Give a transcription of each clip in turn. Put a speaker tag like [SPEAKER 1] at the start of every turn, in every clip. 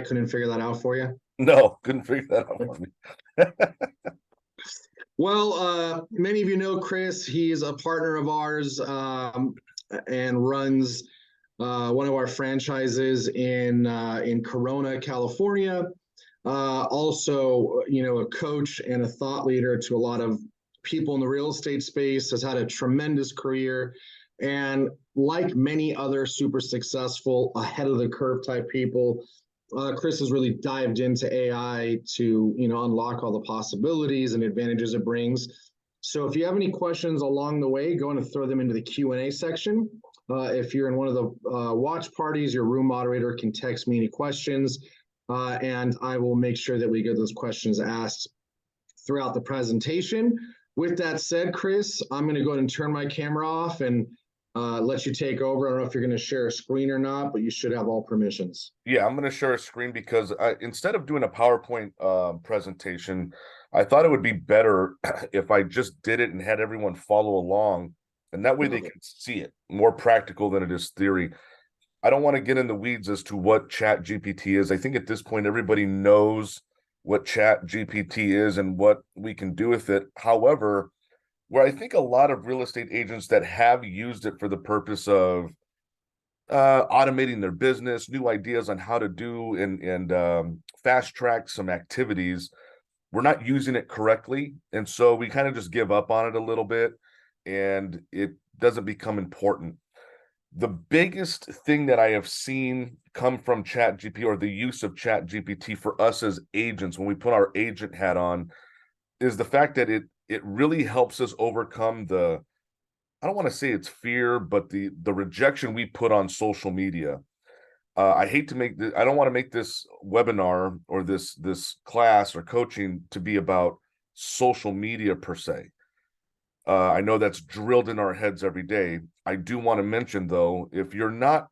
[SPEAKER 1] couldn't figure that out for you?
[SPEAKER 2] No, couldn't figure that out for me.
[SPEAKER 1] Well, many of you know Chris. He's a partner of ours and runs one of our franchises in Corona, California. Also, a coach and a thought leader to a lot of people in the real estate space. Has had a tremendous career, and like many other super successful, ahead of the curve type people, Chris has really dived into AI to unlock all the possibilities and advantages it brings. So if you have any questions along the way, go and throw them into the Q&A section. If you're in one of the watch parties, your room moderator can text me any questions, and I will make sure that we get those questions asked throughout the presentation. With that said, Chris, I'm going to go ahead and turn my camera off and let you take over. I don't know if you're going to share a screen or not, but you should have all permissions.
[SPEAKER 2] Yeah, I'm going to share a screen because instead of doing a PowerPoint presentation, I thought it would be better if I just did it and had everyone follow along, and that way they can see it. More practical than it is theory. I don't want to get in the weeds as to what ChatGPT is. I think at this point, everybody knows what ChatGPT is and what we can do with it. However, where I think a lot of real estate agents that have used it for the purpose of automating their business, new ideas on how to do and fast track some activities, we're not using it correctly. And so we kind of just give up on it a little bit and it doesn't become important. The biggest thing that I have seen come from ChatGPT, or the use of ChatGPT for us as agents when we put our agent hat on, is the fact that it really helps us overcome the, I don't want to say it's fear, but the rejection we put on social media. I hate to make I don't want to make this webinar or this class or coaching to be about social media per se. I know that's drilled in our heads every day. I do want to mention though, if you're not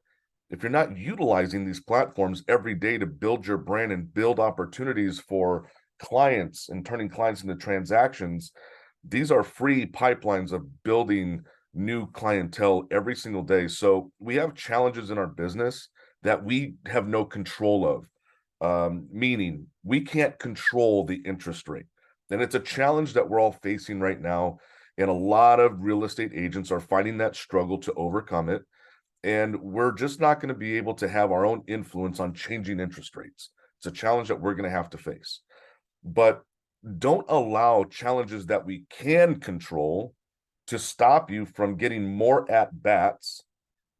[SPEAKER 2] utilizing these platforms every day to build your brand and build opportunities for clients and turning clients into transactions, these are free pipelines of building new clientele every single day. So we have challenges in our business that we have no control of, meaning we can't control the interest rate. And it's a challenge that we're all facing right now. And a lot of real estate agents are finding that struggle to overcome it. And we're just not going to be able to have our own influence on changing interest rates. It's a challenge that we're going to have to face. But don't allow challenges that we can control to stop you from getting more at bats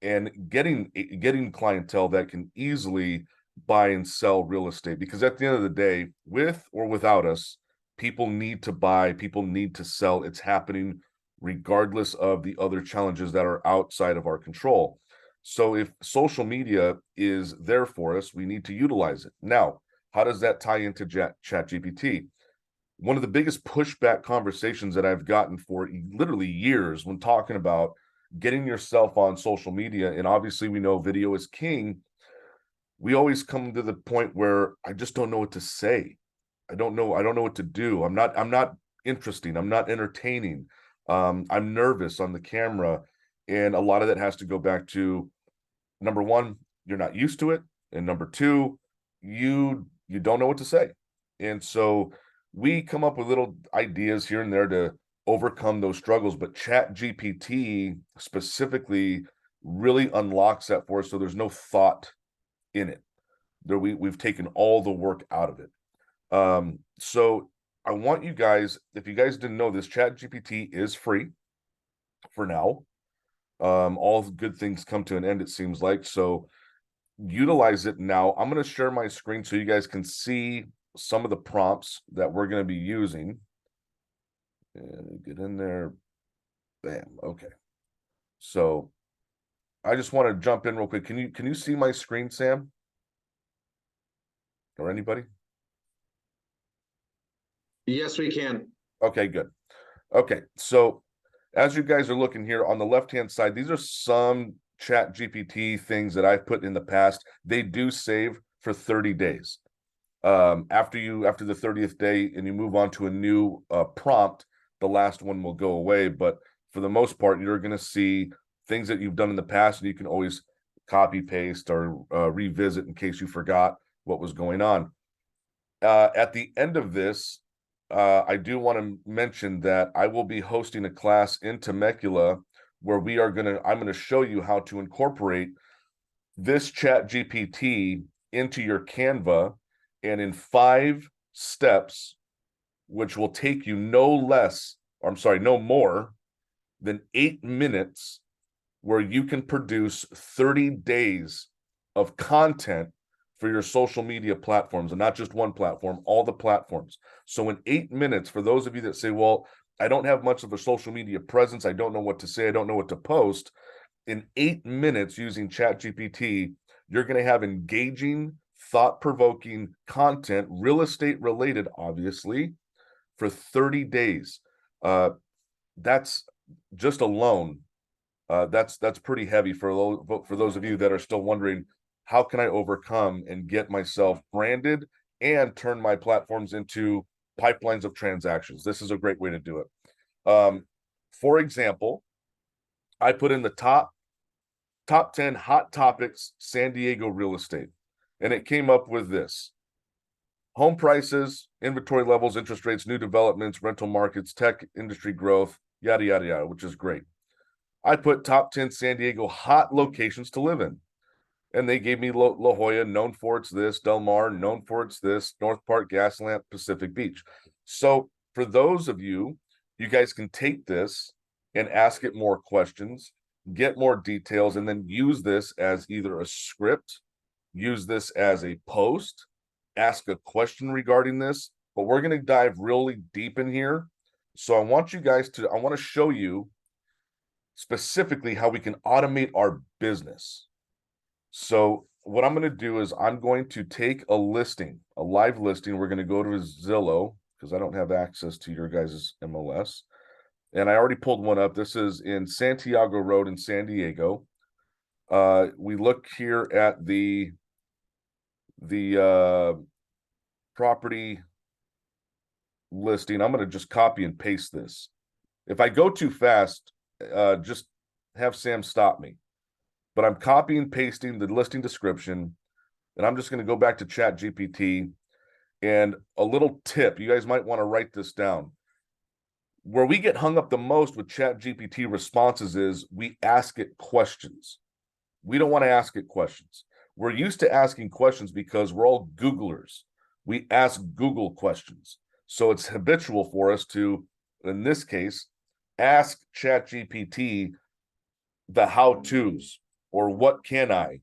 [SPEAKER 2] and getting clientele that can easily buy and sell real estate. Because at the end of the day, with or without us, people need to buy, people need to sell. It's happening regardless of the other challenges that are outside of our control. So if social media is there for us, we need to utilize it. Now, how does that tie into ChatGPT? One of the biggest pushback conversations that I've gotten for literally years when talking about getting yourself on social media, and obviously we know video is king, we always come to the point where I just don't know what to say. I don't know what to do. I'm not interesting. I'm not entertaining. I'm nervous on the camera. And a lot of that has to go back to, number one, you're not used to it. And number two, you don't know what to say. And so we come up with little ideas here and there to overcome those struggles. But ChatGPT specifically really unlocks that for us. So there's no thought in it. We've taken all the work out of it. So I want you guys, if you guys didn't know this, ChatGPT is free for now. All good things come to an end, it seems like. So utilize it now. I'm going to share my screen so you guys can see some of the prompts that we're going to be using. And get in there. Bam. Okay. So I just want to jump in real quick. Can you see my screen, Sam? Or anybody?
[SPEAKER 1] Yes, we can.
[SPEAKER 2] Okay, good. Okay, so as you guys are looking here on the left-hand side, these are some ChatGPT things that I've put in the past. They do save for 30 days. After the 30th day and you move on to a new prompt, the last one will go away. But for the most part, you're going to see things that you've done in the past, and you can always copy, paste, or revisit in case you forgot. what was going on. At the end of this, I do want to mention that I will be hosting a class in Temecula where I'm going to show you how to incorporate this ChatGPT into your Canva, and in 5 steps, which will take you no more than 8 minutes, where you can produce 30 days of content for your social media platforms, and not just one platform, all the platforms. So in 8 minutes, for those of you that say, well, I don't have much of a social media presence, I don't know what to say, I don't know what to post, in 8 minutes using ChatGPT, you're going to have engaging, thought-provoking content, real estate related, obviously, for 30 days. That's just alone. That's pretty heavy for those of you that are still wondering, how can I overcome and get myself branded and turn my platforms into pipelines of transactions? This is a great way to do it. For example, I put in the top 10 hot topics, San Diego real estate, and it came up with this: home prices, inventory levels, interest rates, new developments, rental markets, tech industry growth, yada, yada, yada, which is great. I put top 10 San Diego hot locations to live in. And they gave me La Jolla, known for its this, Del Mar, known for its this, North Park, Gaslamp, Pacific Beach. So for those of you, you guys can take this and ask it more questions, get more details, and then use this as either a script, use this as a post, ask a question regarding this. But we're going to dive really deep in here. So I want to show you specifically how we can automate our business. So what I'm going to do is I'm going to take a live listing. We're going to go to Zillow because I don't have access to your guys' MLS. And I already pulled one up. This is in Santiago Road in San Diego. We look here at the property listing. I'm going to just copy and paste this. If I go too fast, just have Sam stop me. But I'm copying and pasting the listing description, and I'm just going to go back to ChatGPT. And a little tip, you guys might want to write this down. Where we get hung up the most with ChatGPT responses is we ask it questions. We don't want to ask it questions. We're used to asking questions because we're all Googlers. We ask Google questions. So it's habitual for us to, in this case, ask ChatGPT the how-tos, or what can I?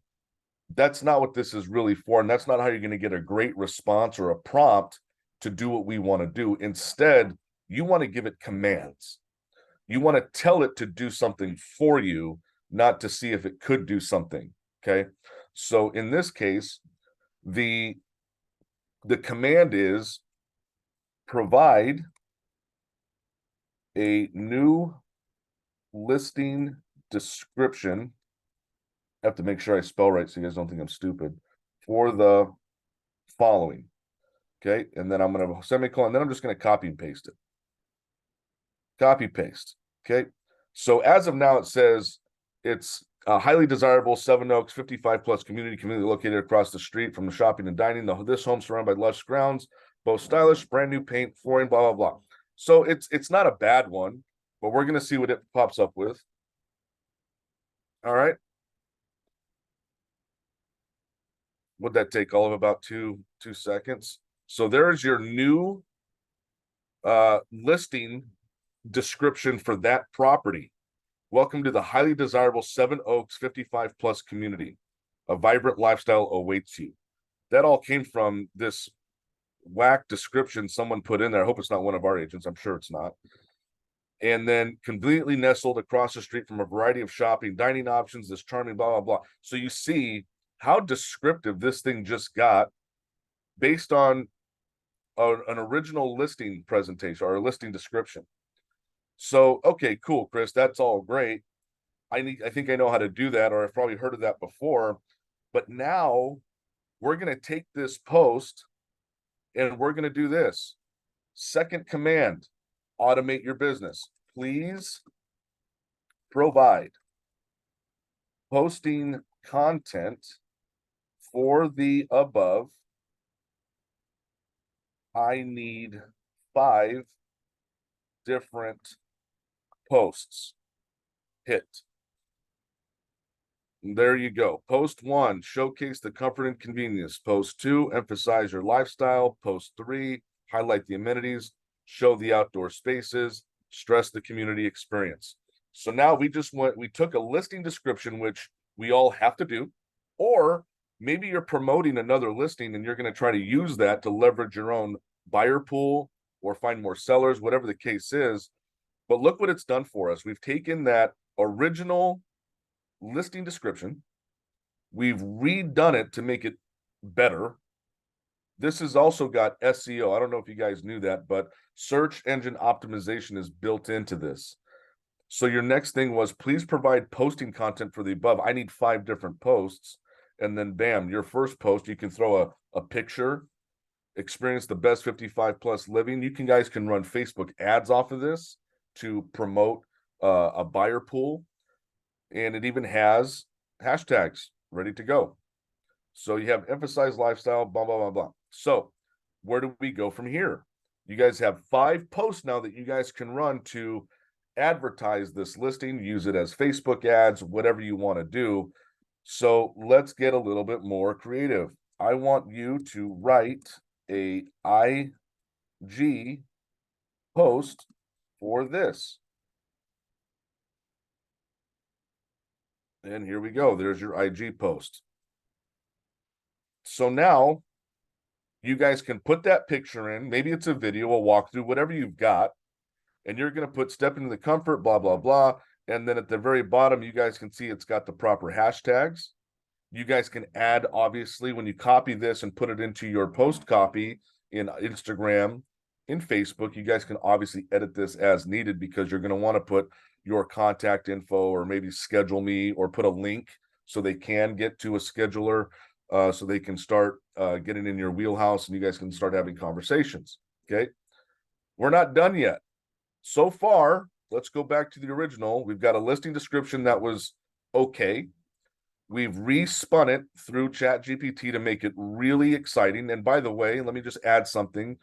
[SPEAKER 2] That's not what this is really for, and that's not how you're going to get a great response or a prompt to do what we want to do. Instead, you want to give it commands. You want to tell it to do something for you, not to see if it could do something. Okay. So in this case, the command is provide a new listing description. I have to make sure I spell right so you guys don't think I'm stupid. For the following. Okay. And then I'm going to semicolon, then I'm just going to copy and paste it. Copy paste. Okay. So as of now, it says it's a highly desirable 7 Oaks 55 plus community located across the street from the shopping and dining. This home surrounded by lush grounds, both stylish, brand new paint, flooring, blah, blah, blah. So it's not a bad one, but we're going to see what it pops up with. All right. Would that take all of about two seconds? So there's your new listing description for that property. Welcome to the highly desirable 7 Oaks 55 plus community. A vibrant lifestyle awaits you. That all came from this whack description someone put in there. I hope it's not one of our agents. I'm sure it's not. And then conveniently nestled across the street from a variety of shopping, dining options, this charming blah, blah, blah. So you see how descriptive this thing just got based on an original listing presentation or a listing description. So, okay, cool, Chris, that's all great. I think I know how to do that, or I've probably heard of that before. But now we're going to take this post and we're going to do this. Second command, automate your business. Please provide posting content for the above I need 5 different posts. Hit. There you go. Post 1, showcase the comfort and convenience. Post 2, emphasize your lifestyle. Post 3, highlight the amenities, show the outdoor spaces, stress the community experience. So now we took a listing description, which we all have to do, or maybe you're promoting another listing and you're going to try to use that to leverage your own buyer pool or find more sellers, whatever the case is. But look what it's done for us. We've taken that original listing description, we've redone it to make it better. This has also got SEO. I don't know if you guys knew that, but search engine optimization is built into this. So your next thing was, please provide posting content for the above. I need 5 different posts. And then bam, your first post, you can throw a picture, experience the best 55 plus living. You guys can run Facebook ads off of this to promote a buyer pool. And it even has hashtags ready to go. So you have emphasize lifestyle, blah, blah, blah, blah. So where do we go from here? You guys have 5 posts now that you guys can run to advertise this listing, use it as Facebook ads, whatever you want to do. So let's get a little bit more creative. I want you to write a IG post for this. And here we go. There's your IG post. So now you guys can put that picture in. Maybe it's a video, a walkthrough, whatever you've got. And you're going to put step into the comfort, blah, blah, blah. And then at the very bottom, you guys can see it's got the proper hashtags. You guys can add, obviously, when you copy this and put it into your post copy in Instagram, in Facebook, you guys can obviously edit this as needed because you're going to want to put your contact info or maybe schedule me or put a link so they can get to a scheduler, so they can start getting in your wheelhouse and you guys can start having conversations. Okay. We're not done yet. So far, let's go back to the original. We've got a listing description that was okay. We've respun it through ChatGPT to make it really exciting. And by the way, let me just add something.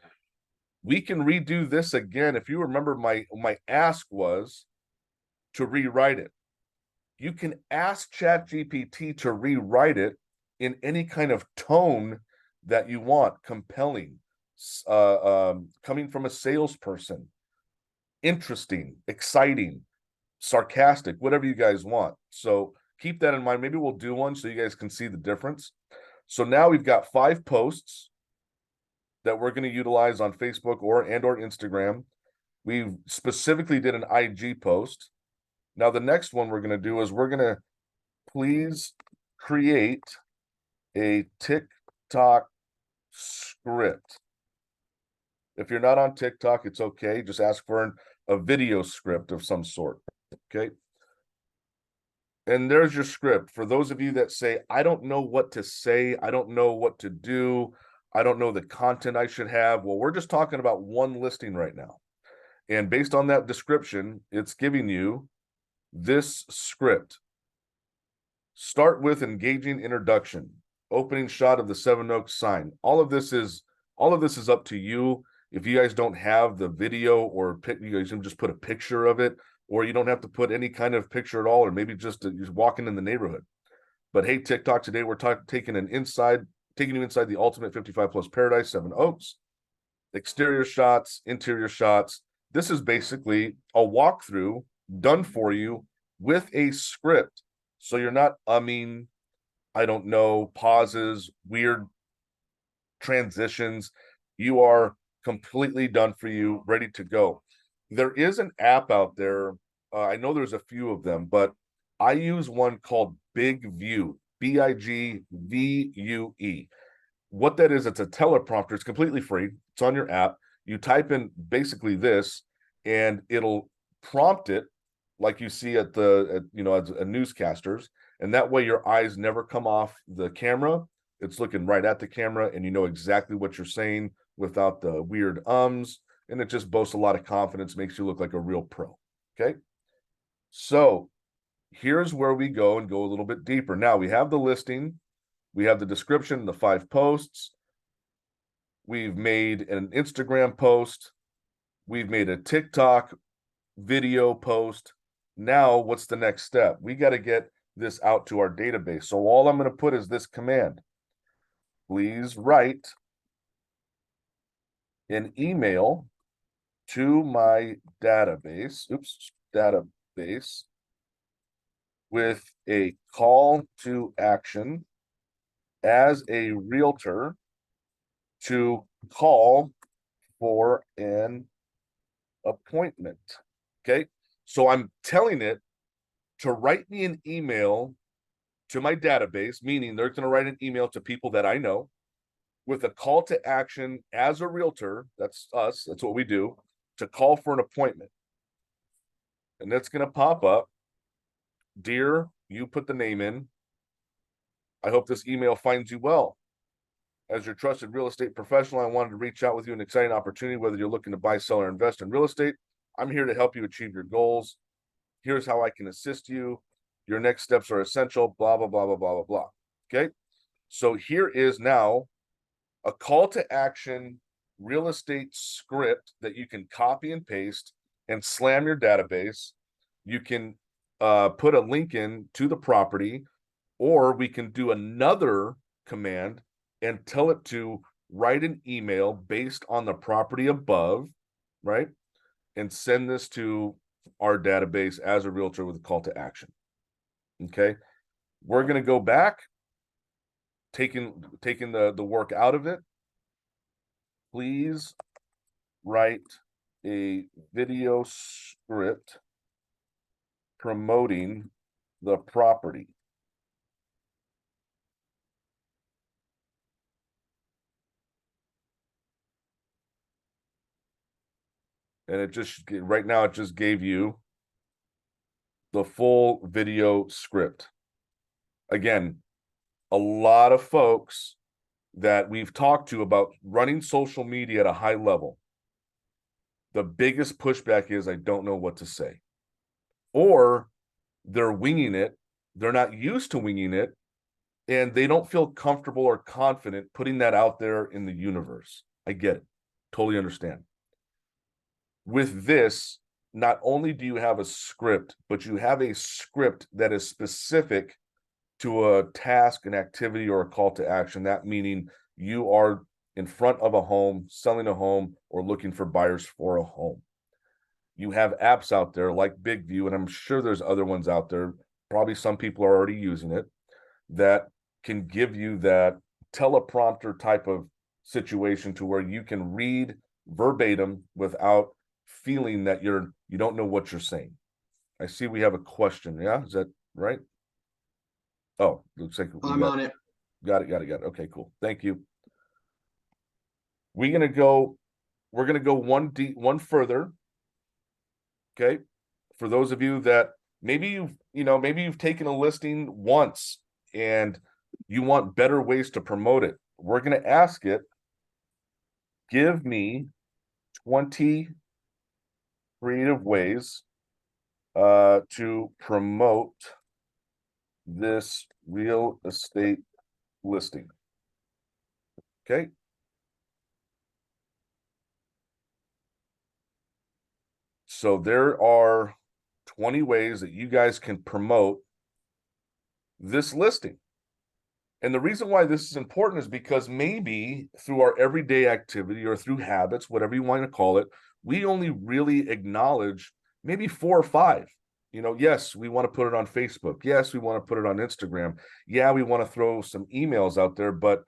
[SPEAKER 2] We can redo this again. If you remember, my ask was to rewrite it. You can ask ChatGPT to rewrite it in any kind of tone that you want, compelling, coming from a salesperson, interesting, exciting, sarcastic, whatever you guys want. So keep that in mind. Maybe we'll do one so you guys can see the difference. So now we've got 5 posts that we're going to utilize on Facebook or Instagram. We specifically did an IG post. Now the next one we're going to do is we're going to please create a TikTok script. If you're not on TikTok, it's okay. Just ask for a video script of some sort. Okay. And there's your script. For those of you that say, I don't know what to say, I don't know what to do, I don't know the content I should have. Well, we're just talking about one listing right now. And based on that description, it's giving you this script. Start with engaging introduction, opening shot of the Seven Oaks sign. All of this is up to you. If you guys don't have the video or you guys can just put a picture of it, or you don't have to put any kind of picture at all, or maybe just walking in the neighborhood. But hey, TikTok, today we're taking you inside the ultimate 55 plus paradise, Seven Oaks. Exterior shots, interior shots. This is basically a walkthrough done for you with a script. So you're not I don't know, pauses, weird transitions. You are completely done for you, ready to go. There is an app out there. I know there's a few of them, but I use one called Big View, BIGVUE. What that is, it's a teleprompter. It's completely free. It's on your app. You type in basically this, and it'll prompt it like you see at newscasters. And that way your eyes never come off the camera. It's looking right at the camera, and you know exactly what you're saying without the weird ums. And it just boasts a lot of confidence, makes you look like a real pro. Okay. So here's where we go and go a little bit deeper. Now we have the listing, we have the description, the 5 posts. We've made an Instagram post. We've made a TikTok video post. Now, what's the next step? We got to get this out to our database. So all I'm going to put is this command. Please write an email to my database, database with a call to action as a realtor to call for an appointment. Okay. So I'm telling it to write me an email to my database, meaning they're going to write an email to people that I know with a call to action as a realtor. That's us. That's what we do, to call for an appointment. And that's going to pop up. Dear, you put the name in. I hope this email finds you well. As your trusted real estate professional, I wanted to reach out with you an exciting opportunity, whether you're looking to buy, sell, or invest in real estate. I'm here to help you achieve your goals. Here's how I can assist you. Your next steps are essential, blah, blah, blah, blah, blah, blah, blah. Okay. So here is now a call to action real estate script that you can copy and paste and slam your database. You can put a link in to the property, or we can do another command and tell it to write an email based on the property above, right? And send this to our database as a realtor with a call to action. Okay. We're going to go back, taking the work out of it. Please write a video script promoting the property. And it just, right now, it just gave you the full video script. Again, a lot of folks that we've talked to about running social media at a high level, the biggest pushback is, I don't know what to say. Or they're winging it. They're not used to winging it. And they don't feel comfortable or confident putting that out there in the universe. I get it. Totally understand. With this, not only do you have a script, but you have a script that is specific to a task, an activity, or a call to action. That meaning you are in front of a home, selling a home, or looking for buyers for a home. You have apps out there like BigView, and I'm sure there's other ones out there. Probably some people are already using it, that can give you that teleprompter type of situation to where you can read verbatim without feeling that you don't know what you're saying. I see we have a question. Yeah, is that right? Oh, looks like
[SPEAKER 1] I'm on it.
[SPEAKER 2] Got it. Okay, cool. Thank you. We're gonna go one further. Okay. For those of you that maybe you've taken a listing once and you want better ways to promote it. We're gonna ask it, give me 20 creative ways to promote this real estate listing. Okay. So there are 20 ways that you guys can promote this listing. And the reason why this is important is because maybe through our everyday activity or through habits, whatever you want to call it, we only really acknowledge maybe 4 or 5. Yes, we want to put it on Facebook. Yes, we want to put it on Instagram. Yeah, we want to throw some emails out there, but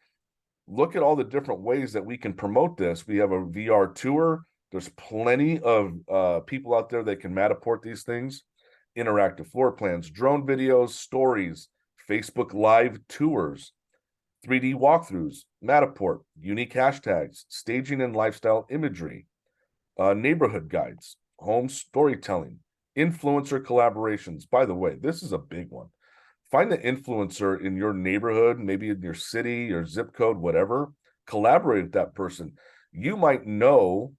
[SPEAKER 2] look at all the different ways that we can promote this. We have a VR tour. There's plenty of people out there that can Matterport these things, interactive floor plans, drone videos, stories, Facebook live tours, 3D walkthroughs, Matterport, unique hashtags, staging and lifestyle imagery, neighborhood guides, home storytelling, influencer collaborations. By the way, this is a big one. Find the influencer in your neighborhood, maybe in your city, your zip code, whatever. Collaborate with that person. You might know,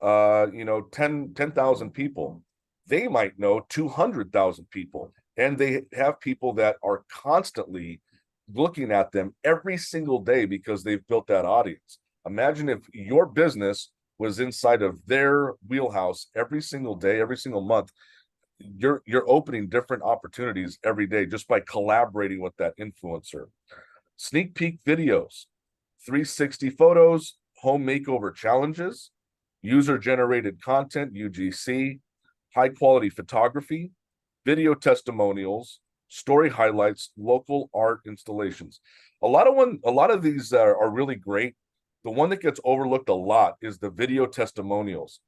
[SPEAKER 2] 10,000 people. They might know 200,000 people. And they have people that are constantly looking at them every single day because they've built that audience. Imagine if your business was inside of their wheelhouse every single day, every single month. You're opening different opportunities every day just by collaborating with that influencer. Sneak peek videos, 360 photos, home makeover challenges, user generated content, UGC, high quality photography, video testimonials, story highlights, local art installations. A lot of these are really great. The one that gets overlooked a lot is the video testimonials.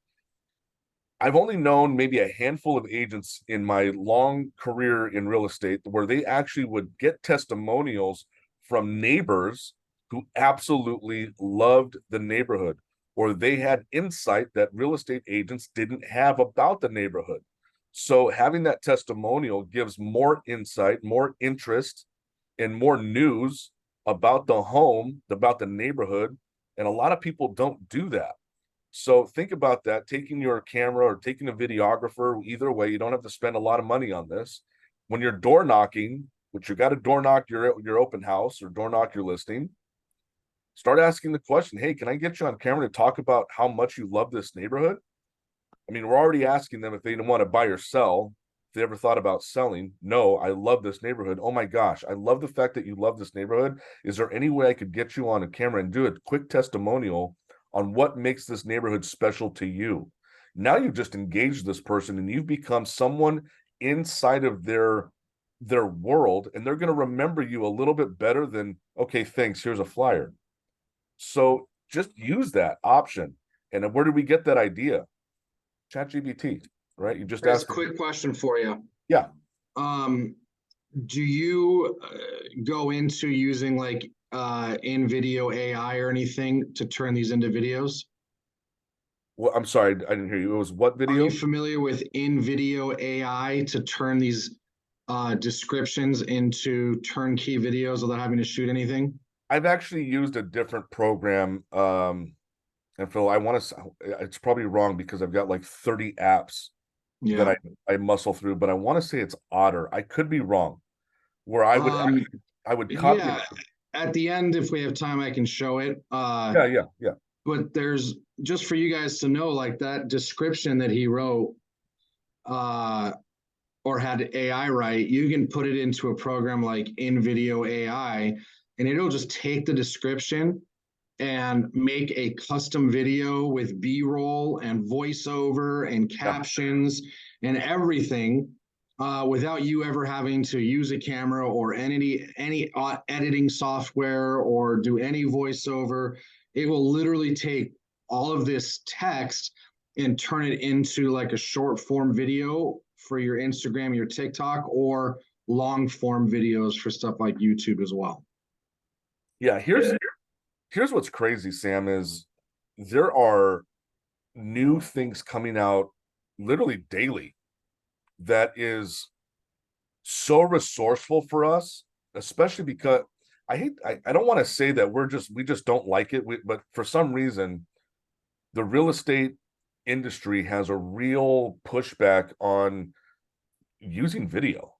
[SPEAKER 2] I've only known maybe a handful of agents in my long career in real estate where they actually would get testimonials from neighbors who absolutely loved the neighborhood, or they had insight that real estate agents didn't have about the neighborhood. So having that testimonial gives more insight, more interest, and more news about the home, about the neighborhood. And a lot of people don't do that. So think about that, taking your camera or taking a videographer, either way, you don't have to spend a lot of money on this. When you're door knocking, which you got to door knock your open house or door knock your listing, start asking the question, hey, can I get you on camera to talk about how much you love this neighborhood? I mean, we're already asking them if they want to buy or sell, if they ever thought about selling. No, I love this neighborhood. Oh my gosh, I love the fact that you love this neighborhood. Is there any way I could get you on a camera and do a quick testimonial on what makes this neighborhood special to you? Now you've just engaged this person and you've become someone inside of their world, and they're going to remember you a little bit better than, okay, thanks, here's a flyer. So just use that option. And where did we get that idea? ChatGPT, right? You just asked.
[SPEAKER 1] A quick question for you.
[SPEAKER 2] Yeah.
[SPEAKER 1] Do you go into using like in video AI or anything to turn these into videos?
[SPEAKER 2] Well, I'm sorry, I didn't hear you. It was what video?
[SPEAKER 1] Are you familiar with in video AI to turn these descriptions into turnkey videos without having to shoot anything?
[SPEAKER 2] I've actually used a different program. And Phil, I want to, it's probably wrong because I've got like 30 apps that I muscle through, but I want to say it's Otter. I could be wrong. Where I would I would copy.
[SPEAKER 1] Yeah, at the end, if we have time, I can show it.
[SPEAKER 2] Yeah.
[SPEAKER 1] But there's, just for you guys to know, like that description that he wrote or had AI write, you can put it into a program like InVideo AI, and it'll just take the description and make a custom video with B-roll and voiceover and captions and everything without you ever having to use a camera or any editing software or do any voiceover. It will literally take all of this text and turn it into like a short form video for your Instagram, your TikTok, or long form videos for stuff like YouTube as well.
[SPEAKER 2] Yeah, here's what's crazy, Sam, is there are new things coming out literally daily that is so resourceful for us, especially because I don't want to say that we just don't like it, but for some reason, the real estate industry has a real pushback on using video.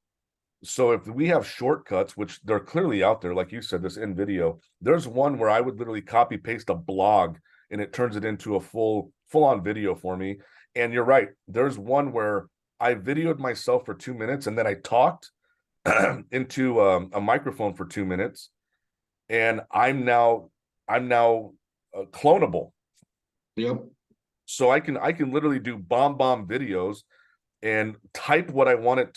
[SPEAKER 2] So if we have shortcuts, which they're clearly out there, like you said, this in video, there's one where I would literally copy paste a blog and it turns it into a full on video for me. And you're right. There's one where I videoed myself for 2 minutes and then I talked into a microphone for 2 minutes, and I'm now clonable.
[SPEAKER 1] Yep.
[SPEAKER 2] So I can literally do bomb videos and type what I want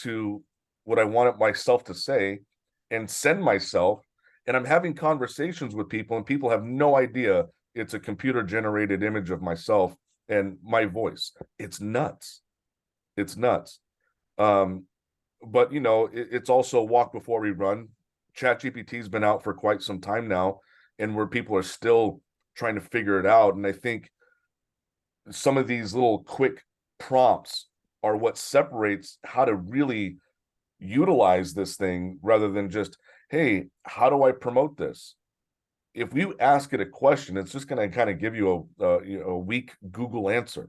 [SPEAKER 2] myself to say and send myself, and I'm having conversations with people and people have no idea it's a computer generated image of myself and my voice. It's nuts. But you know, it's also walk before we run. ChatGPT's been out for quite some time now, and where people are still trying to figure it out. And I think some of these little quick prompts are what separates how to really utilize this thing rather than just, hey, how do I promote this? If you ask it a question, it's just going to kind of give you a weak Google answer.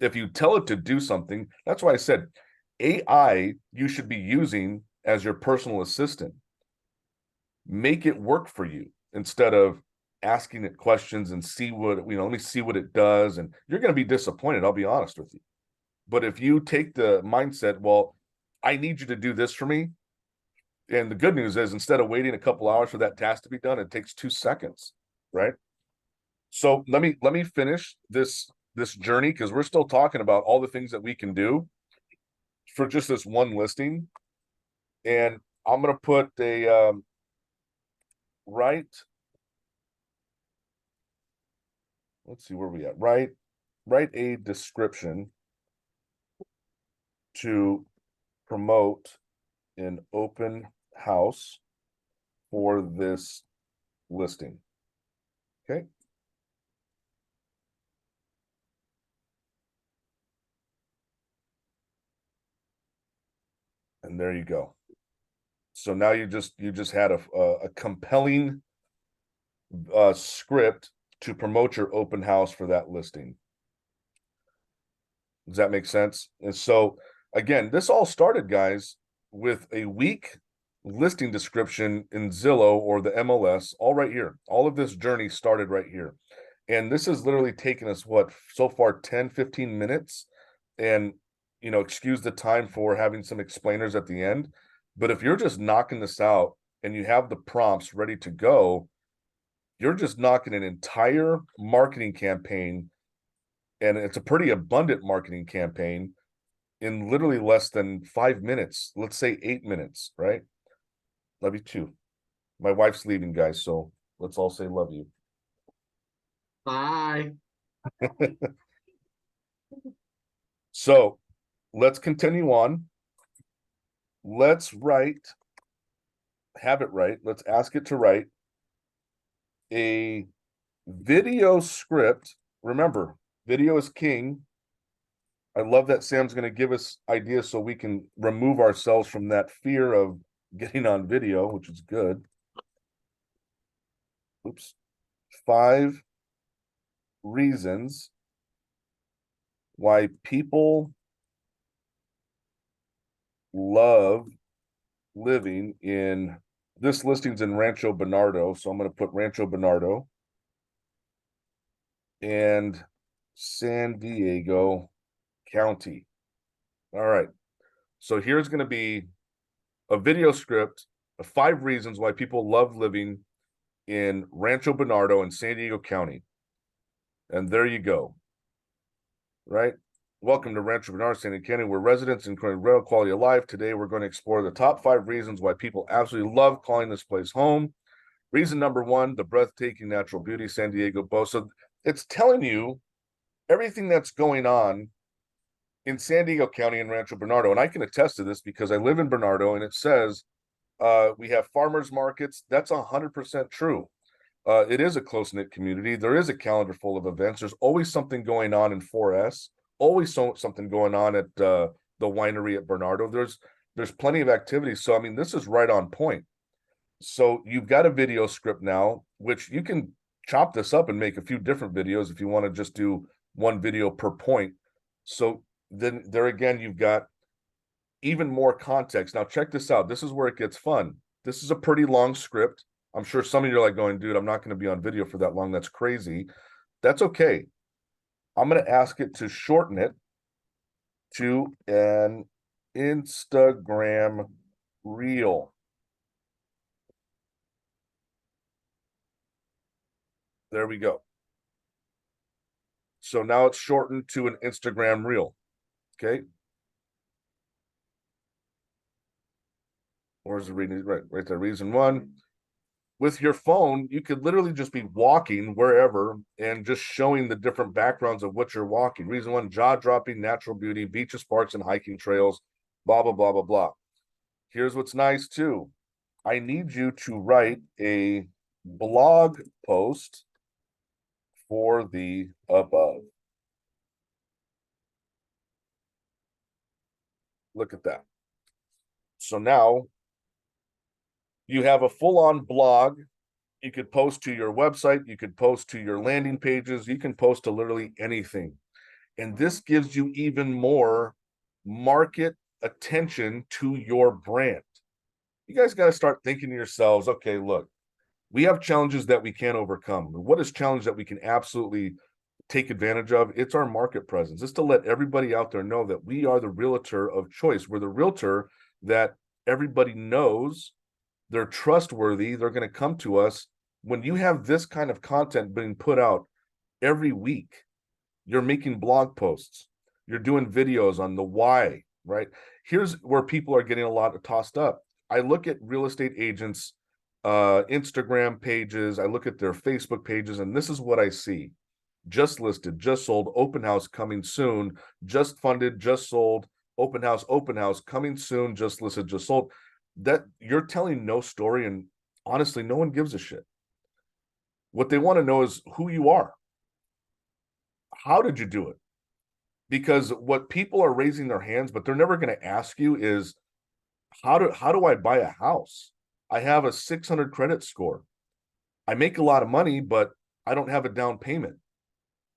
[SPEAKER 2] If you tell it to do something, that's why I said AI you should be using as your personal assistant. Make it work for you instead of asking it questions and see what, let me see what it does. And you're going to be disappointed. I'll be honest with you. But if you take the mindset, well, I need you to do this for me. And the good news is instead of waiting a couple hours for that task to be done, it takes 2 seconds, right? So let me finish this journey, because we're still talking about all the things that we can do for just this one listing. And I'm going to put a write, let's see where we at. Write a description to promote an open house for this listing. Okay. And there you go. So now you just had a compelling script to promote your open house for that listing. Does that make sense? And so again, this all started, guys, with a weak listing description in Zillow or the MLS, all right here. All of this journey started right here. And this has literally taken us, what, so far 10, 15 minutes. And, excuse the time for having some explainers at the end. But if you're just knocking this out and you have the prompts ready to go, you're just knocking an entire marketing campaign, and it's a pretty abundant marketing campaign, in literally less than 5 minutes. Let's say 8 minutes, right? Love you too. My wife's leaving, guys, so let's all say love you.
[SPEAKER 1] Bye.
[SPEAKER 2] So let's continue on. Let's have it write. Let's ask it to write a video script. Remember, video is king. I love that Sam's going to give us ideas so we can remove ourselves from that fear of getting on video, which is good. Oops. 5 reasons why people love living in, this listing's in Rancho Bernardo, so I'm going to put Rancho Bernardo and San Diego County. All right. So here's going to be a video script of 5 reasons why people love living in Rancho Bernardo and San Diego County. And there you go. Right? Welcome to Rancho Bernardo, San Diego County, where residents enjoy real quality of life. Today, we're going to explore the top 5 reasons why people absolutely love calling this place home. Reason number 1, the breathtaking natural beauty San Diego boasts. So it's telling you everything that's going on in San Diego County and Rancho Bernardo. And I can attest to this because I live in Bernardo, and it says we have farmers markets. That's 100% true. It is a close-knit community. There is a calendar full of events. There's always something going on in 4S, always something going on at the winery at Bernardo. There's plenty of activities. So, I mean, this is right on point. So you've got a video script now, which you can chop this up and make a few different videos if you want to just do one video per point. So then there again, you've got even more context. Now check this out. This is where it gets fun. This is a pretty long script. I'm sure some of you are like going, dude, I'm not going to be on video for that long. That's crazy. That's okay. I'm going to ask it to shorten it to an Instagram reel. There we go. So now it's shortened to an Instagram reel. Okay. Where's the reason? Right there. Reason 1. With your phone, you could literally just be walking wherever and just showing the different backgrounds of what you're walking. Reason 1, jaw-dropping, natural beauty, beaches, parks, and hiking trails, blah, blah, blah, blah, blah. Here's what's nice, too. I need you to write a blog post for the above. Look at that. So now you have a full-on blog. You could post to your website. You could post to your landing pages. You can post to literally anything. And this gives you even more market attention to your brand. You guys got to start thinking to yourselves, okay, look, We have challenges that we can't overcome. What is challenge that we can absolutely take advantage of? It's our market presence. It's to let everybody out there know that we are the realtor of choice. We're the realtor that everybody knows. They're trustworthy. They're going to come to us. When you have this kind of content being put out every week, you're making blog posts, you're doing videos on the why, right? Here's where people are getting a lot tossed up. I look at real estate agents' Instagram pages, I look at their Facebook pages, and this is what I see. Just listed, just sold, open house coming soon, just funded, just sold, open house, coming soon, just listed, just sold. That you're telling no story, and honestly, no one gives a shit. What they want to know is who you are. How did you do it? Because what people are raising their hands, but they're never going to ask you is, how do I buy a house? I have a 600 credit score. I make a lot of money, but I don't have a down payment.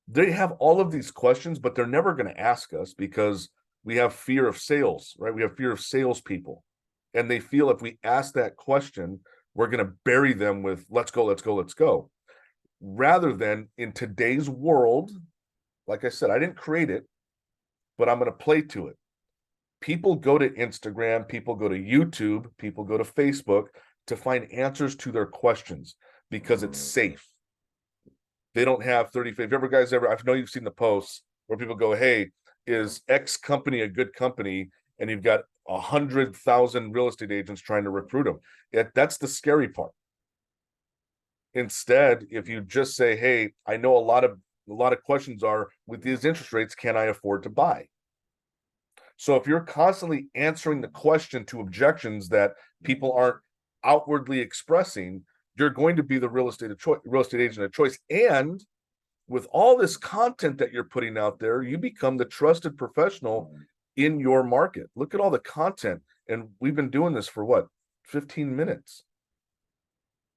[SPEAKER 2] They have all of these questions, but they're never going to ask us because we have fear of sales, right? We have fear of salespeople. And they feel if we ask that question, we're going to bury them with let's go, let's go, let's go. Rather than in today's world, like I said, I didn't create it, but I'm going to play to it. People go to Instagram, people go to YouTube, people go to Facebook to find answers to their questions because it's safe. They don't have 30. If ever guys ever, I know you've seen the posts where people go, "Hey, is X company a good company?" And you've got 100,000 real estate agents trying to recruit them. That's the scary part. Instead, if you just say, "Hey, I know a lot of questions are with these interest rates, can I afford to buy?" So if you're constantly answering the question to objections that people aren't outwardly expressing, you're going to be the real estate agent of choice. And with all this content that you're putting out there, you become the trusted professional in your market. Look at all the content. And we've been doing this for what? 15 minutes.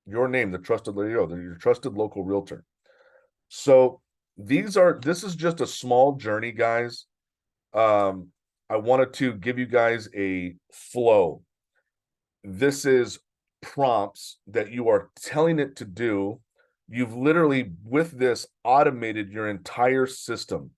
[SPEAKER 2] Your name, the trusted Leo, your trusted local realtor. So this is just a small journey, guys. I wanted to give you guys a flow. This is prompts that you are telling it to do. You've literally, with this, automated your entire system.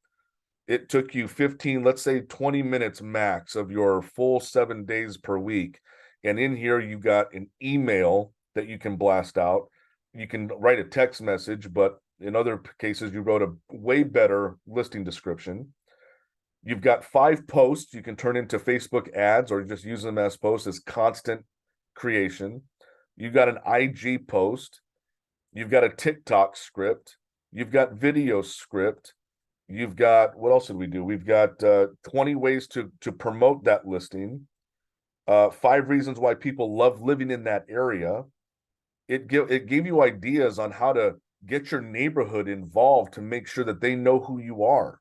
[SPEAKER 2] It took you 15, let's say 20 minutes max of your full 7 days per week. And in here, you got an email that you can blast out. You can write a text message, but in other cases, you wrote a way better listing description. You've got 5 posts you can turn into Facebook ads or just use them as posts as constant creation. You've got an IG post. You've got a TikTok script. You've got video script. You've got, what else did we do? We've got 20 ways to promote that listing. 5 reasons why people love living in that area. It gave you ideas on how to get your neighborhood involved to make sure that they know who you are.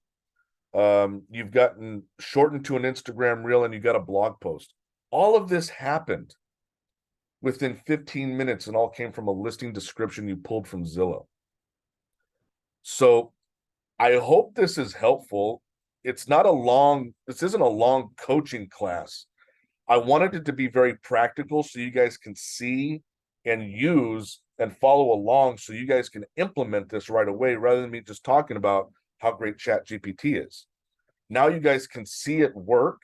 [SPEAKER 2] You've gotten shortened to an Instagram reel and you got a blog post. All of this happened within 15 minutes and all came from a listing description you pulled from Zillow. So I hope this is helpful. This isn't a long coaching class. I wanted it to be very practical so you guys can see and use and follow along so you guys can implement this right away rather than me just talking about how great ChatGPT is. Now you guys can see it work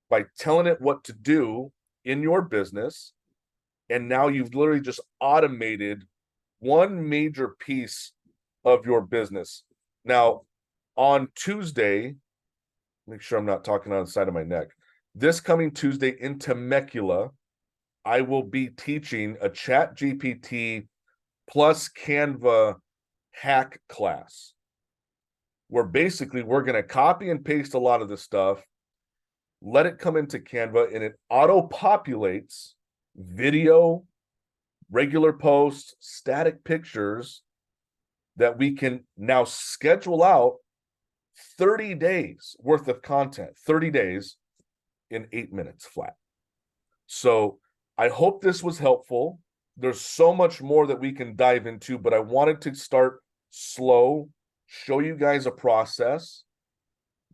[SPEAKER 2] by telling it what to do in your business. And now you've literally just automated one major piece of your business. Now, on Tuesday, make sure I'm not talking on the side of my neck. This coming Tuesday in Temecula, I will be teaching a ChatGPT plus Canva hack class, where basically we're going to copy and paste a lot of the stuff, let it come into Canva, and it auto-populates video, regular posts, static pictures that we can now schedule out 30 days worth of content, 30 days in 8 minutes flat. So I hope this was helpful. There's so much more that we can dive into, but I wanted to start slow, show you guys a process,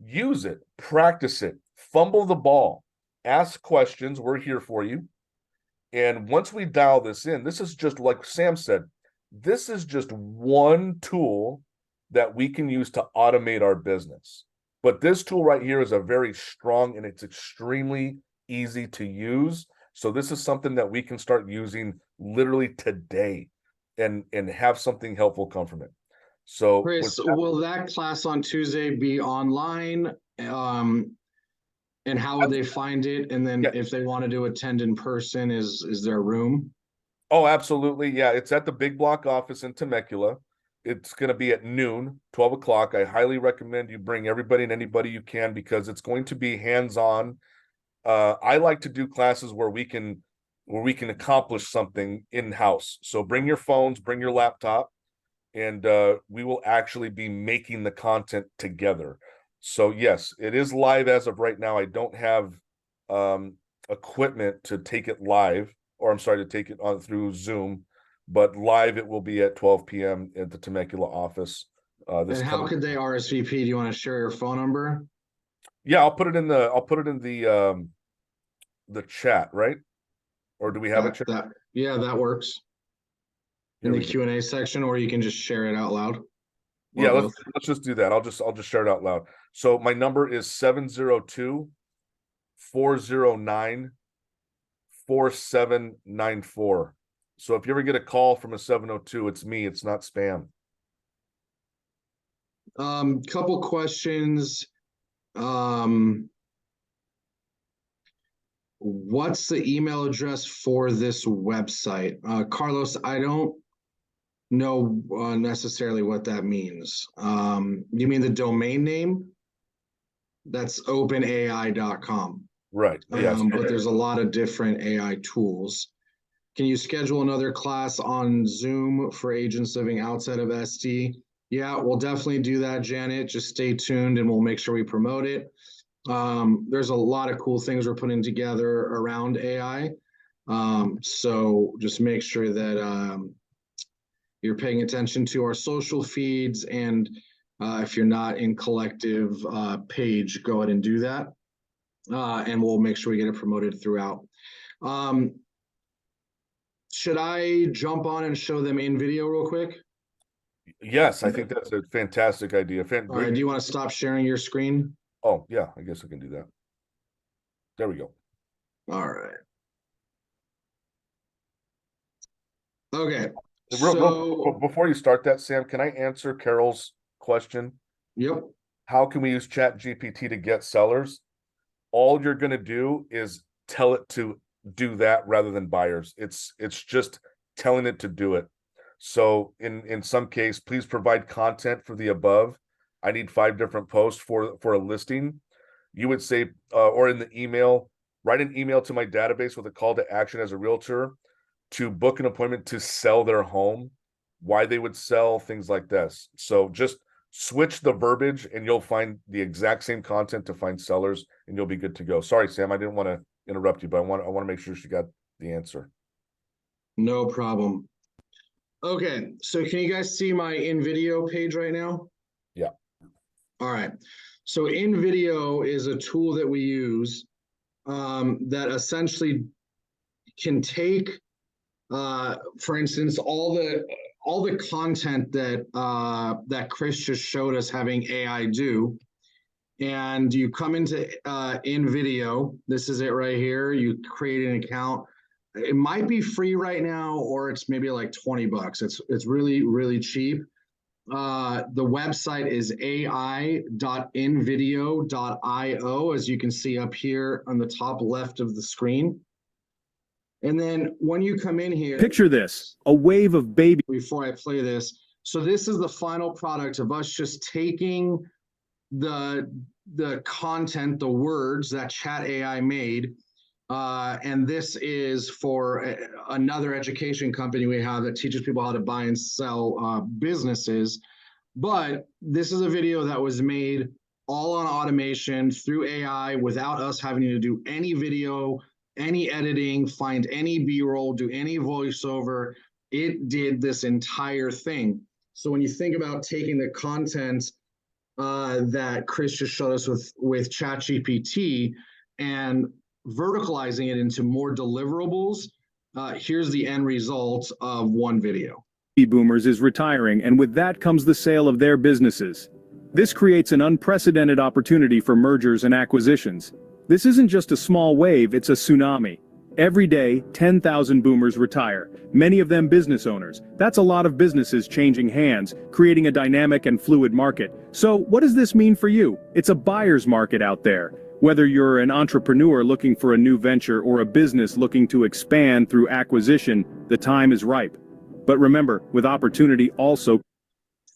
[SPEAKER 2] use it, practice it, fumble the ball, ask questions. We're here for you. And once we dial this in, this is just like Sam said, this is just one tool that we can use to automate our business. But this tool right here is a very strong and it's extremely easy to use. So this is something that we can start using literally today and have something helpful come from it. So
[SPEAKER 1] Chris, will that class on Tuesday be online? And how would they find it? And then
[SPEAKER 2] yeah,
[SPEAKER 1] if they wanted to attend in person, is there room?
[SPEAKER 2] oh, absolutely. Yeah, it's at the big block office in Temecula. It's going to be at noon, 12 o'clock. I highly recommend you bring everybody and anybody you can because it's going to be hands-on. I like to do classes where we can accomplish something in-house. So bring your phones, bring your laptop, and we will actually be making the content together. So yes, it is live as of right now. I don't have um, equipment to take it live, or I'm sorry, to take it on through Zoom, but live it will be at 12 p.m. at the Temecula office. This
[SPEAKER 1] And how
[SPEAKER 2] coming.
[SPEAKER 1] could they RSVP? Do you want to share your phone number?
[SPEAKER 2] Yeah, I'll put it in the chat, right? Or do we have a chat?
[SPEAKER 1] Yeah, that works in
[SPEAKER 2] Here
[SPEAKER 1] the
[SPEAKER 2] we go.
[SPEAKER 1] Q&A section, or you can just share it out loud. Or
[SPEAKER 2] Yeah,
[SPEAKER 1] both.
[SPEAKER 2] let's just do that. I'll just share it out loud. So my number is 702-409-4794. So if you ever get a call from a 702, it's me, it's not spam.
[SPEAKER 1] Couple questions. Um, what's the email address for this website? Carlos, I don't know necessarily what that means. You mean the domain name? That's openai.com.
[SPEAKER 2] Right. Yes.
[SPEAKER 1] But there's a lot of different AI tools. Can you schedule another class on Zoom for agents living outside of SD? Yeah, we'll definitely do that, Janet. Just stay tuned and we'll make sure we promote it. There's a lot of cool things we're putting together around AI. So just make sure that you're paying attention to our social feeds. And if you're not in collective page, go ahead and do that. And we'll make sure we get it promoted throughout. Should I jump on and show them in video real quick?
[SPEAKER 2] Yes, I think that's a fantastic idea.
[SPEAKER 1] All right, do you want to stop sharing your screen?
[SPEAKER 2] Oh, yeah, I guess I can do that. There we go.
[SPEAKER 1] All right. Okay.
[SPEAKER 2] Before you start that, Sam, can I answer Carol's question?
[SPEAKER 1] Yep.
[SPEAKER 2] How can we use ChatGPT to get sellers? All you're going to do is tell it to do that rather than buyers. It's just telling it to do it. So in some case, please provide content for the above. I need 5 different posts for a listing. You would say, or in the email, write an email to my database with a call to action as a realtor to book an appointment to sell their home, why they would sell, things like this. So just switch the verbiage and you'll find the exact same content to find sellers and you'll be good to go. Sorry, Sam, I didn't want to interrupt you, but I want to make sure she got the answer.
[SPEAKER 1] No problem. Okay, so can you guys see my in video page right now?
[SPEAKER 2] Yeah.
[SPEAKER 1] All right. So in video is a tool that we use that essentially can take, for instance, all the content that that Chris just showed us having AI do, and you come into in video. This is it right here. You create an account. It might be free right now, or it's maybe like $20. It's really really cheap. The website is ai.invideo.io, as you can see up here on the top left of the screen. And then when you come in here,
[SPEAKER 3] picture this, a wave of baby.
[SPEAKER 1] Before I play this, so this is the final product of us just taking the content, the words that Chat AI made, and this is for another education company we have that teaches people how to buy and sell businesses. But this is a video that was made all on automation through AI without us having to do any video, any editing, find any B-roll, do any voiceover. It did this entire thing. So when you think about taking the content that Chris just showed us with ChatGPT and verticalizing it into more deliverables, Here's the end result of one video.
[SPEAKER 3] boomers is retiring, and with that comes the sale of their businesses. This creates an unprecedented opportunity for mergers and acquisitions. This isn't just a small wave, it's a tsunami. Every day, 10,000 boomers retire, many of them business owners. That's a lot of businesses changing hands, creating a dynamic and fluid market. So, what does this mean for you? It's a buyer's market out there. Whether you're an entrepreneur looking for a new venture or a business looking to expand through acquisition, the time is ripe. But remember, with opportunity also.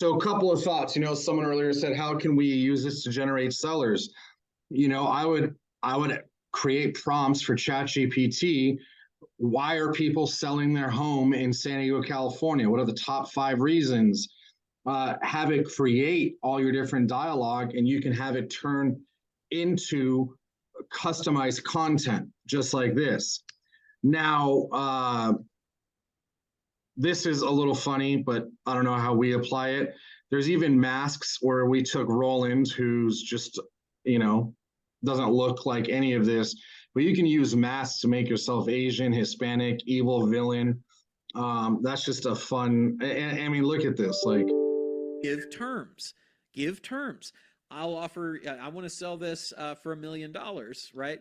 [SPEAKER 1] So a couple of thoughts. Someone earlier said, how can we use this to generate sellers? I would create prompts for ChatGPT. Why are people selling their home in San Diego, California? What are the top 5 reasons? Have it create all your different dialogue, and you can have it turn into customized content, just like this. Now, this is a little funny, but I don't know how we apply it. There's even masks where we took Roland, who's just, doesn't look like any of this, but you can use masks to make yourself Asian, Hispanic, evil, villain. That's just a fun, I mean, look at this, like.
[SPEAKER 4] Give terms. I'll offer, I want to sell this for $1 million, right?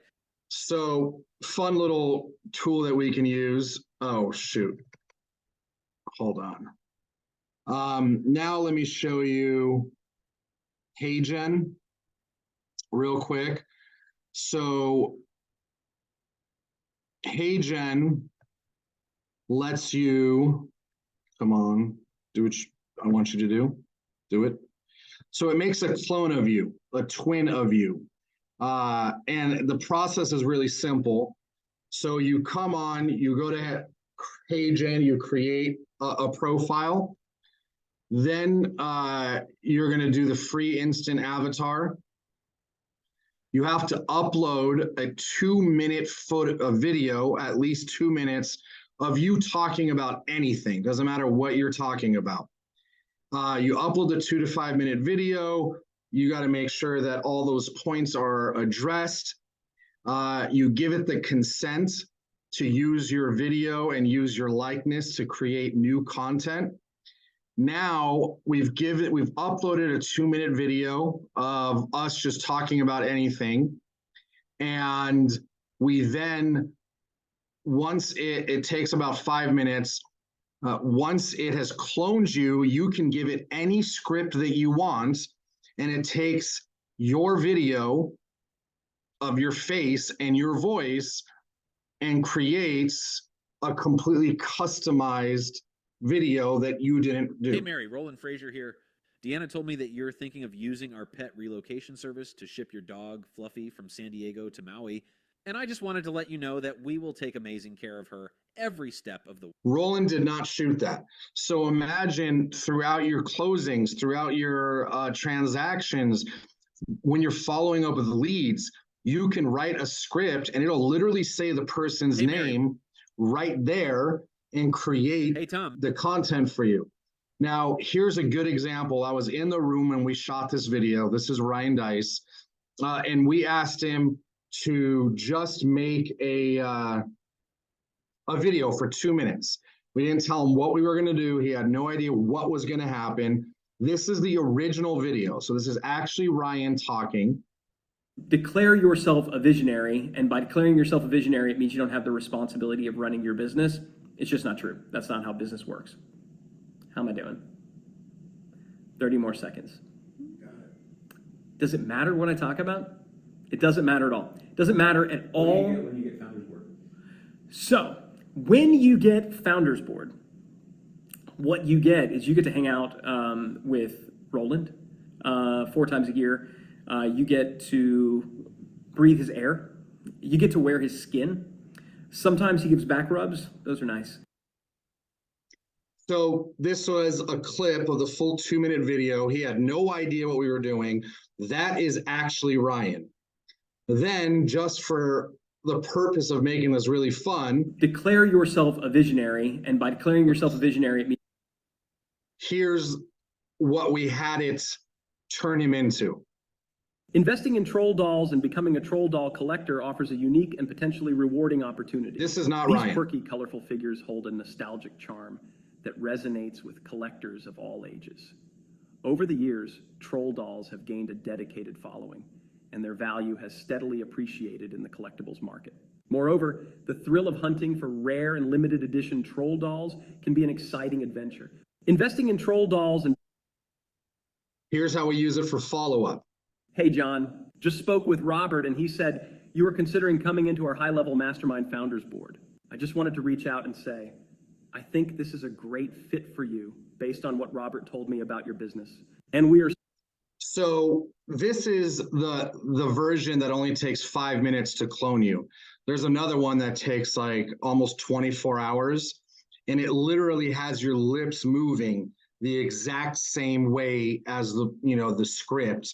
[SPEAKER 1] So fun little tool that we can use. Oh, shoot. Hold on. Now let me show you HeyGen real quick. So HeyGen lets you, come on, do what I want you to do. Do it. So it makes a clone of you, a twin of you. And the process is really simple. So you come on, you go to HeyGen, you create a profile. Then you're going to do the free instant avatar. You have to upload a 2-minute video, at least 2 minutes, of you talking about anything. Doesn't matter what you're talking about. You upload the 2 to 5 minute video. You got to make sure that all those points are addressed. You give it the consent to use your video and use your likeness to create new content. Now we've uploaded a 2-minute video of us just talking about anything. And we then, once it takes about 5 minutes, once it has cloned you, you can give it any script that you want, and it takes your video of your face and your voice and creates a completely customized video that you didn't do.
[SPEAKER 4] Hey, Mary, Roland Frazier here. Deanna told me that you're thinking of using our pet relocation service to ship your dog, Fluffy, from San Diego to Maui. And I just wanted to let you know that we will take amazing care of her every step of the way.
[SPEAKER 1] Roland did not shoot that. So imagine throughout your closings, throughout your transactions, when you're following up with leads, you can write a script and it'll literally say the person's name right there and create the content for you. Now, here's a good example. I was in the room when we shot this video. This is Ryan Deitz. And we asked him to just make a video for 2 minutes. We didn't tell him what we were going to do. He had no idea what was going to happen. This is the original video. So this is actually Ryan talking.
[SPEAKER 5] Declare yourself a visionary, and by declaring yourself a visionary, it means you don't have the responsibility of running your business. It's just not true. That's not how business works. How am I doing? 30 more seconds. Does it matter what I talk about? It doesn't matter at all. It doesn't matter at all.
[SPEAKER 6] When you get Founders Board?
[SPEAKER 5] So, when you get Founders Board, what you get is you get to hang out with Roland 4 times a year. You get to breathe his air. You get to wear his skin. Sometimes he gives back rubs. Those are nice.
[SPEAKER 1] So this was a clip of the full 2-minute video. He had no idea what we were doing. That is actually Ryan. Then, just for the purpose of making this really fun,
[SPEAKER 5] declare yourself a visionary, and by declaring yourself a visionary, it means
[SPEAKER 1] here's what we had it turn him into.
[SPEAKER 5] Investing in troll dolls and becoming a troll doll collector offers a unique and potentially rewarding opportunity.
[SPEAKER 1] This is not
[SPEAKER 5] These
[SPEAKER 1] Ryan.
[SPEAKER 5] quirky, colorful figures hold a nostalgic charm that resonates with collectors of all ages. Over the years, troll dolls have gained a dedicated following, and their value has steadily appreciated in the collectibles market. Moreover, the thrill of hunting for rare and limited edition troll dolls can be an exciting adventure. Investing in troll dolls and...
[SPEAKER 1] Here's how we use it for follow-up.
[SPEAKER 5] Hey, John, just spoke with Robert, and he said you were considering coming into our high-level mastermind founders board. I just wanted to reach out and say, I think this is a great fit for you based on what Robert told me about your business. And we are...
[SPEAKER 1] So this is the version that only takes 5 minutes to clone you. There's another one that takes like almost 24 hours, and it literally has your lips moving the exact same way as the script.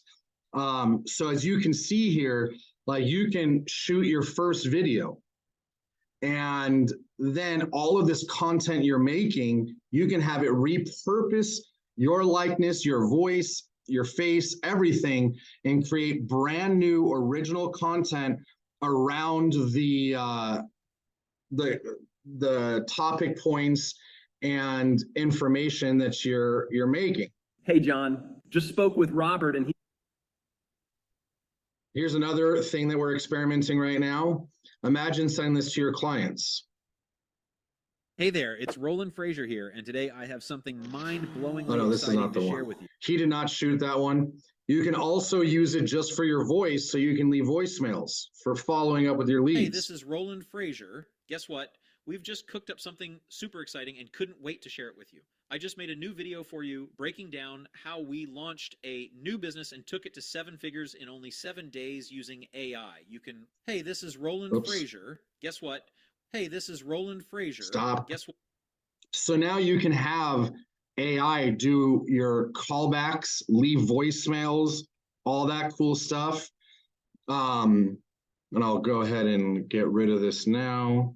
[SPEAKER 1] So as you can see here, like you can shoot your first video, and then all of this content you're making, you can have it repurpose your likeness, your voice, your face, everything, and create brand new original content around the topic points and information that you're making.
[SPEAKER 5] Hey, John, just spoke with Robert, and
[SPEAKER 1] Here's another thing that we're experimenting right now. Imagine sending this to your clients.
[SPEAKER 4] Hey there, it's Roland Frazier here, and today I have something mind-blowingly
[SPEAKER 1] This is
[SPEAKER 4] exciting
[SPEAKER 1] not the
[SPEAKER 4] to share
[SPEAKER 1] one.
[SPEAKER 4] with you.
[SPEAKER 1] He did not shoot that one. You can also use it just for your voice, so you can leave voicemails for following up with your leads.
[SPEAKER 4] Hey, this is Roland Frazier. Guess what? We've just cooked up something super exciting and couldn't wait to share it with you. I just made a new video for you breaking down how we launched a new business and took it to 7 figures in only 7 days using AI. You can... Hey, this is Roland Frazier. Guess what? Hey, this is Roland Frazier.
[SPEAKER 1] Stop.
[SPEAKER 4] Guess what?
[SPEAKER 1] So now you can have AI do your callbacks, leave voicemails, all that cool stuff. And I'll go ahead and get rid of this now.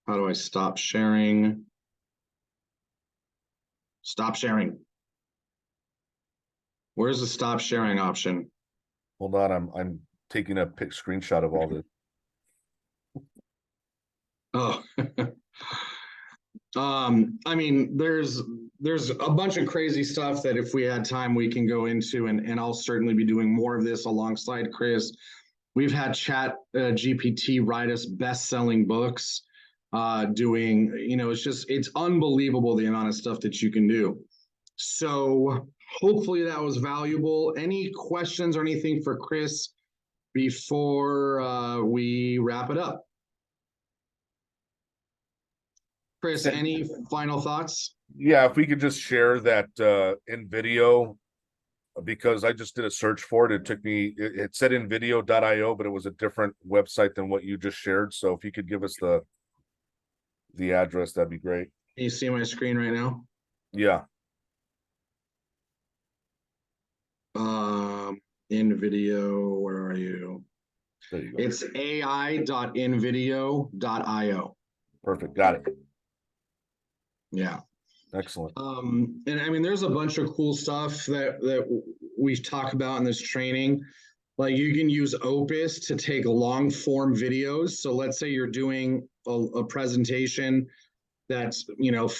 [SPEAKER 1] How do I stop sharing? Stop sharing. Where's the stop sharing option?
[SPEAKER 2] Hold on, I'm taking a screenshot of all this.
[SPEAKER 1] Oh, I mean, there's a bunch of crazy stuff that if we had time, we can go into, and I'll certainly be doing more of this alongside Chris. We've had ChatGPT write us best-selling books, it's unbelievable the amount of stuff that you can do. So hopefully that was valuable. Any questions or anything for Chris before we wrap it up? Chris, any final thoughts?
[SPEAKER 2] Yeah, if we could just share that in video, because I just did a search for it. It took me, it said invideo.io, but it was a different website than what you just shared. So if you could give us the address, that'd be great.
[SPEAKER 1] Can you see my screen right now?
[SPEAKER 2] Yeah.
[SPEAKER 1] In video, where are you?
[SPEAKER 2] There you go.
[SPEAKER 1] It's ai.invideo.io.
[SPEAKER 2] Perfect. Got it.
[SPEAKER 1] Yeah.
[SPEAKER 2] Excellent.
[SPEAKER 1] And I mean, there's a bunch of cool stuff that we talk about in this training. Like you can use Opus to take long form videos. So let's say you're doing a presentation that's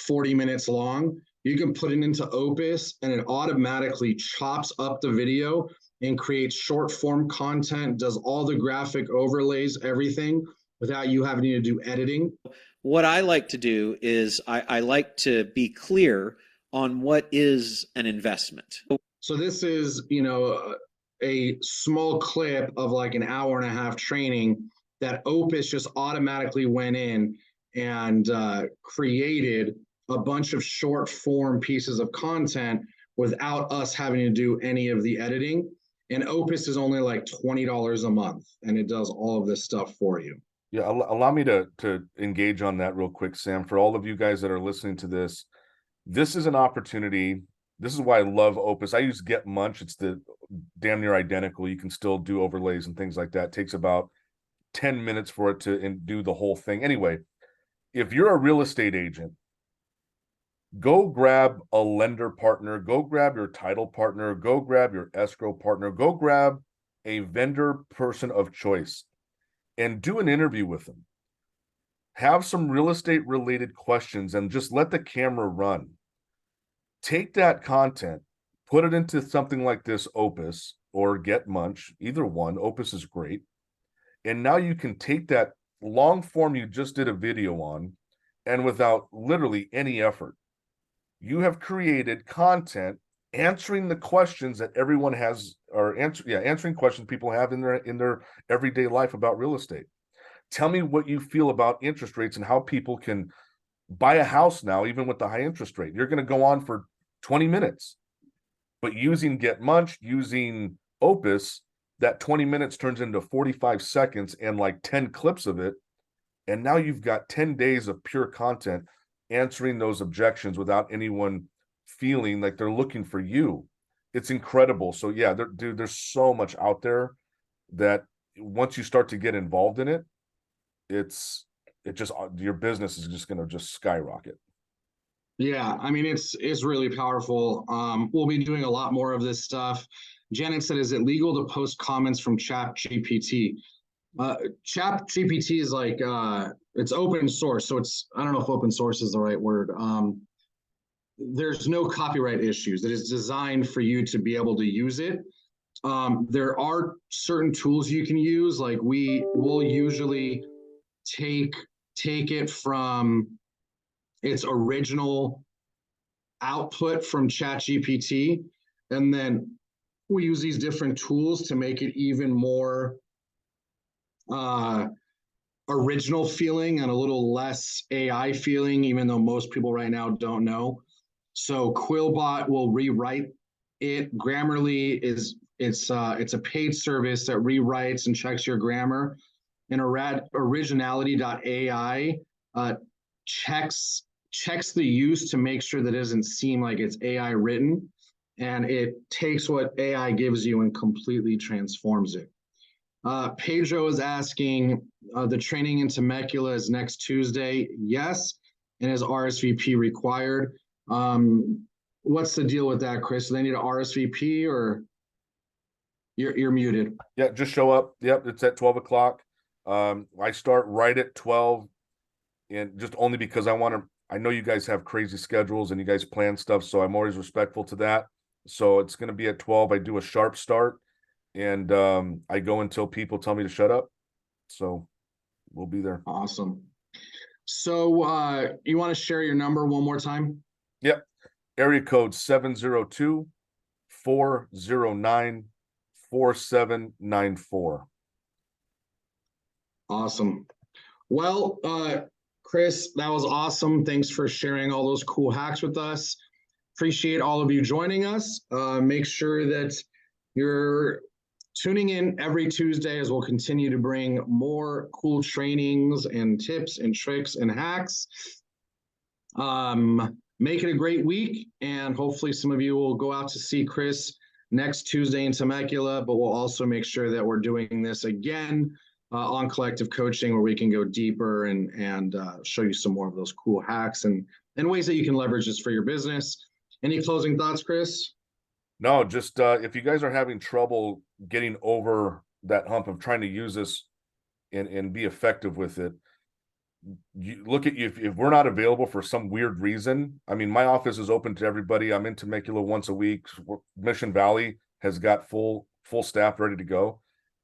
[SPEAKER 1] 40 minutes long. You can put it into Opus and it automatically chops up the video and creates short form content, does all the graphic overlays, everything, without you having to do editing.
[SPEAKER 4] What I like to do is I like to be clear on what is an investment.
[SPEAKER 1] So this is, a small clip of like an hour and a half training that Opus just automatically went in and created a bunch of short form pieces of content without us having to do any of the editing. And Opus is only like $20 a month, and it does all of this stuff for you.
[SPEAKER 2] Yeah, allow me to engage on that real quick, Sam. For all of you guys that are listening to this, this is an opportunity. This is why I love Opus. I use Get Munch. It's the damn near identical. You can still do overlays and things like that. It takes about 10 minutes for it to do the whole thing. Anyway, if you're a real estate agent Go grab a lender partner, go grab your title partner, go grab your escrow partner, go grab a vendor person of choice and do an interview with them. Have some real estate related questions and just let the camera run. Take that content, put it into something like this Opus or Get Munch, either one. Opus is great. And now you can take that long form you just did a video on, and without literally any effort, you have created content answering the questions that everyone has, or answering questions people have in their everyday life about real estate. Tell me what you feel about interest rates and how people can buy a house now, even with the high interest rate. You're going to go on for 20 minutes, but using Get Munch, using Opus, that 20 minutes turns into 45 seconds and like 10 clips of it. And now you've got 10 days of pure content answering those objections without anyone feeling like they're looking for you. It's incredible. So yeah, dude, there's so much out there that once you start to get involved in it, your business is just going to just skyrocket.
[SPEAKER 1] Yeah, I mean, it's really powerful. We'll be doing a lot more of this stuff. Janet said, is it legal to post comments from ChatGPT? ChatGPT is like, it's open source. So I don't know if open source is the right word. There's no copyright issues. It is designed for you to be able to use it. There are certain tools you can use. Like we'll usually take it from its original output from ChatGPT, and then we use these different tools to make it even more original feeling and a little less AI feeling, even though most people right now don't know. So Quillbot will rewrite it. Grammarly it's a paid service that rewrites and checks your grammar. And originality.ai checks the use to make sure that it doesn't seem like it's AI written, and it takes what AI gives you and completely transforms it. Pedro is asking, the training in Temecula is next Tuesday. Yes, and is RSVP required? What's the deal with that, Chris? Do they need an RSVP or you're muted?
[SPEAKER 2] Yeah, just show up. Yep, it's at 12 o'clock. I start right at 12, and just only because I know you guys have crazy schedules and you guys plan stuff, so I'm always respectful to that. So it's going to be at 12. I do a sharp start, and I go until people tell me to shut up. So we'll be there.
[SPEAKER 1] Awesome. So you want to share your number one more time?
[SPEAKER 2] Yep. Area code 702-409-4794.
[SPEAKER 1] Awesome. Well, Chris, that was awesome. Thanks for sharing all those cool hacks with us. Appreciate all of you joining us. Make sure that you're tuning in every Tuesday as we'll continue to bring more cool trainings and tips and tricks and hacks. Make it a great week, and hopefully some of you will go out to see Chris next Tuesday in Temecula, but we'll also make sure that we're doing this again on Collective Coaching, where we can go deeper and show you some more of those cool hacks and ways that you can leverage this for your business. Any closing thoughts, Chris?
[SPEAKER 2] No, just if you guys are having trouble getting over that hump of trying to use this and be effective with it, you look at you if we're not available for some weird reason. I mean, my office is open to everybody. I'm in Temecula once a week. Mission Valley has got full staff ready to go,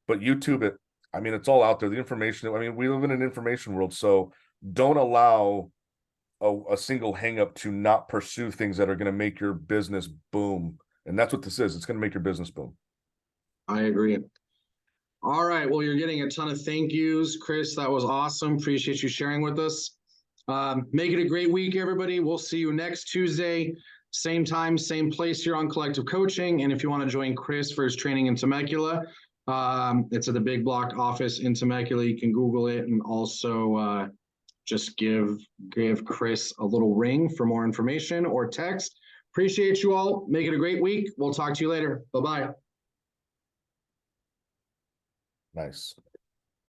[SPEAKER 2] but YouTube it. I mean, it's all out there. The information. I mean, we live in an information world, so don't allow a single hang-up to not pursue things that are going to make your business boom. And that's what this is. It's going to make your business boom.
[SPEAKER 1] I agree. All right. Well, you're getting a ton of thank yous, Chris. That was awesome. Appreciate you sharing with us. Make it a great week, everybody. We'll see you next Tuesday, same time, same place here on Collective Coaching. And if you want to join Chris for his training in Temecula, it's at the Big Block office in Temecula. You can Google it, and also just give Chris a little ring for more information or text. Appreciate you all. Make it a great week. We'll talk to you later. Bye-bye.
[SPEAKER 2] Nice.